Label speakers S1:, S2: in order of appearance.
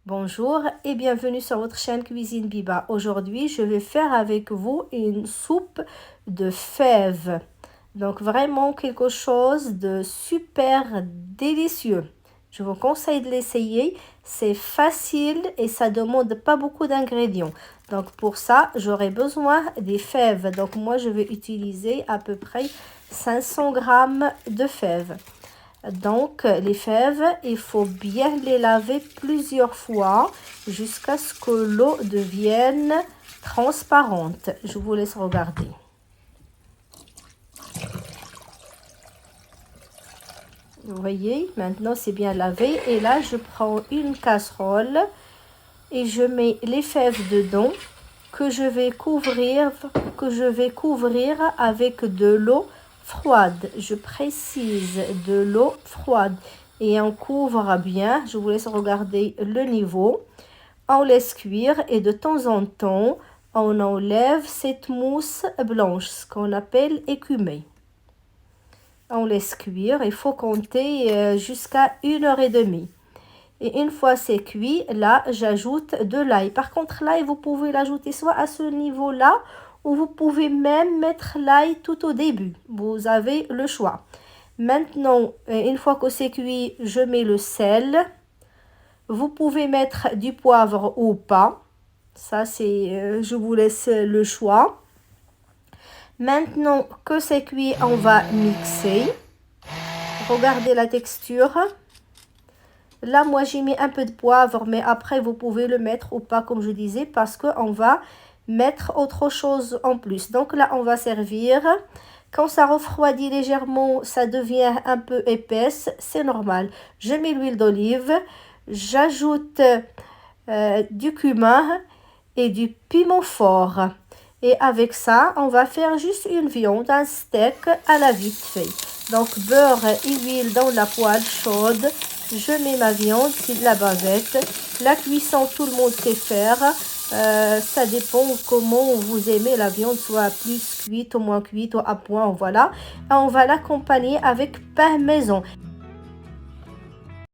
S1: Bonjour et bienvenue sur votre chaîne Cuisine Biba. Aujourd'hui, je vais faire avec vous une soupe de fèves. Donc vraiment quelque chose de super délicieux. Je vous conseille de l'essayer. C'est facile et ça demande pas beaucoup d'ingrédients. Donc pour ça, j'aurai besoin des fèves. Donc moi, je vais utiliser à peu près 500 grammes de fèves. Donc, les fèves, il faut bien les laver plusieurs fois jusqu'à ce que l'eau devienne transparente. Je vous laisse regarder. Vous voyez, maintenant c'est bien lavé. Et là, je prends une casserole et je mets les fèves dedans que je vais couvrir avec de l'eau froide. Je précise de l'eau froide. Et on couvre bien. Je vous laisse regarder le niveau. On laisse cuire et de temps en temps, on enlève cette mousse blanche, ce qu'on appelle écumée. On laisse cuire. Il faut compter jusqu'à 1h30. Et une fois c'est cuit, là, j'ajoute de l'ail. Par contre, l'ail, vous pouvez l'ajouter soit à ce niveau-là, ou vous pouvez même mettre l'ail tout au début. Vous avez le choix. Maintenant, une fois que c'est cuit, je mets le sel. Vous pouvez mettre du poivre ou pas. Ça, c'est, je vous laisse le choix. Maintenant que c'est cuit, on va mixer. Regardez la texture. Là, moi, j'ai mis un peu de poivre, mais après, vous pouvez le mettre ou pas, comme je disais, parce qu'on va mettre autre chose en plus. Donc là, on va servir. Quand ça refroidit légèrement, ça devient un peu épaisse, c'est normal. Je mets l'huile d'olive, j'ajoute du cumin et du piment fort. Et avec ça, on va faire juste une viande, un steak à la vite fait. Donc, beurre et huile dans la poêle chaude. Je mets ma viande, c'est de la bavette. La cuisson, tout le monde sait faire. Ça dépend comment vous aimez la viande, soit plus cuite ou moins cuite ou à point, voilà. Et on va l'accompagner avec pain maison.